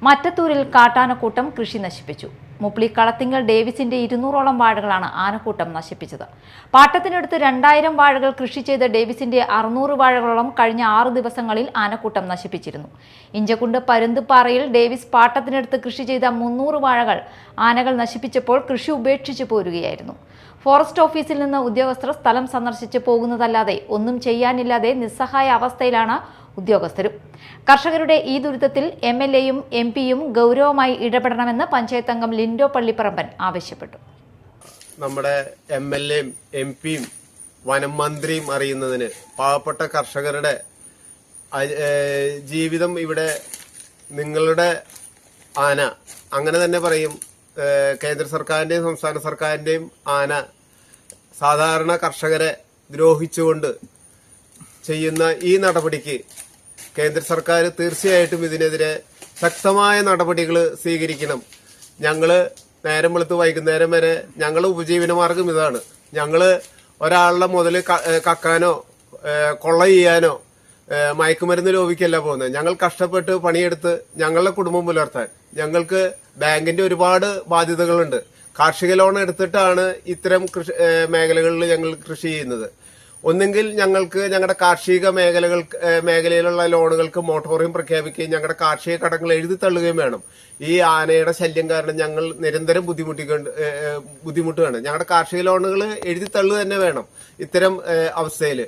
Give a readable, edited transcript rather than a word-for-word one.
മറ്റത്തൂരിൽ കാട്ടാനക്കൂട്ടം കൃഷി നശിപ്പിച്ചു. മുപ്ലി കളത്തിങ്കൽ ഡേവിസിന്റെ 200ഓളം വാഴകളാണ് ആനക്കൂട്ടം നശിപ്പിച്ചത്. പാട്ടത്തിനടുത്ത് 2000 വാഴകൾ കൃഷി ചെയ്ത ഡേവിസിന്റെ 600 വാഴകളോളം കഴിഞ്ഞ 6 ദിവസങ്ങളിൽ ആനക്കൂട്ടം നശിപ്പിച്ചിരുന്നു. ഇഞ്ചക്കുണ്ട് പരുന്തുപാറയിൽ ഡേവിസ് പാട്ടത്തിനടുത്ത് കൃഷി ചെയ്ത 300 വാഴകൾ ആനകൾ നശിപ്പിച്ചപ്പോൾ കൃഷി ഉപേക്ഷിച്ചു പോരുകയായിരുന്നു. ഫോറസ്റ്റ് ഓഫീസിൽ നിന്ന് ഉദ്യോഗസ്ഥർ സ്ഥലം സന്ദർശിച്ച് പോകുന്നതല്ലാതെ ഒന്നും ചെയ്യാനില്ലാതെ നിസ്സഹായ അവസ്ഥയിലാണ് ഉദ്യോഗസ്ഥരും. കർഷകരുടെ ഈ ദുരിതത്തിൽ MLA-യും MP-യും ഗൗരവമായി ഇടപെടണമെന്ന് പഞ്ചായത്ത് അംഗം ലിൻഡോ പള്ളിപ്പറമ്പൻ ആവശ്യപ്പെട്ടു. നമ്മുടെ MLA-യും MP-യും വനം മന്ത്രിയും അറിയുന്നതിന് പാവപ്പെട്ട കർഷകരുടെ ജീവിതം ഇവിടെ നിങ്ങളുടെ ആന അങ്ങനെ തന്നെ പറയും. കേന്ദ്ര സർക്കാരിന്റെയും സംസ്ഥാന സർക്കാരിന്റെയും ആന സാധാരണ കർഷകരെ ദ്രോഹിച്ചുകൊണ്ട് ചെയ്യുന്ന ഈ നടപടിക്ക് കേന്ദ്ര സർക്കാർ തീർച്ചയായിട്ടും ഇതിനെതിരെ ശക്തമായ നടപടികൾ സ്വീകരിക്കണം. ഞങ്ങള് നേരം വെളുത്ത് വൈകുന്നേരം വരെ ഞങ്ങളുടെ ഉപജീവനമാർഗം ഇതാണ്. ഞങ്ങള് ഒരാളുടെ മുതൽ കക്കാനോ കൊള്ള ചെയ്യാനോ മയക്കുമരുന്ന് ലോപിക്കല്ല പോകുന്നത്. ഞങ്ങൾ കഷ്ടപ്പെട്ട് പണിയെടുത്ത് ഞങ്ങളുടെ കുടുംബം പുലർത്താൻ ഞങ്ങൾക്ക് ബാങ്കിന്റെ ഒരുപാട് ബാധ്യതകളുണ്ട്. കാർഷിക ലോൺ എടുത്തിട്ടാണ് ഇത്തരം മേഖലകളിൽ ഞങ്ങൾ കൃഷി ചെയ്യുന്നത്. ഒന്നെങ്കിൽ ഞങ്ങൾക്ക് ഞങ്ങളുടെ കാർഷിക മേഖലയിലുള്ള ലോണുകൾക്ക് മൊറട്ടോറിയം പ്രഖ്യാപിക്കുകയും ഞങ്ങളുടെ കാർഷിക കടങ്ങൾ എഴുതി തള്ളുകയും വേണം. ഈ ആനയുടെ ശല്യം കാരണം ഞങ്ങൾ നിരന്തരം ബുദ്ധിമുട്ടുകയാണ്. ഞങ്ങളുടെ കാർഷിക ലോണുകൾ എഴുതി തള്ളുക തന്നെ വേണം. ഇത്തരം അവസ്ഥയിൽ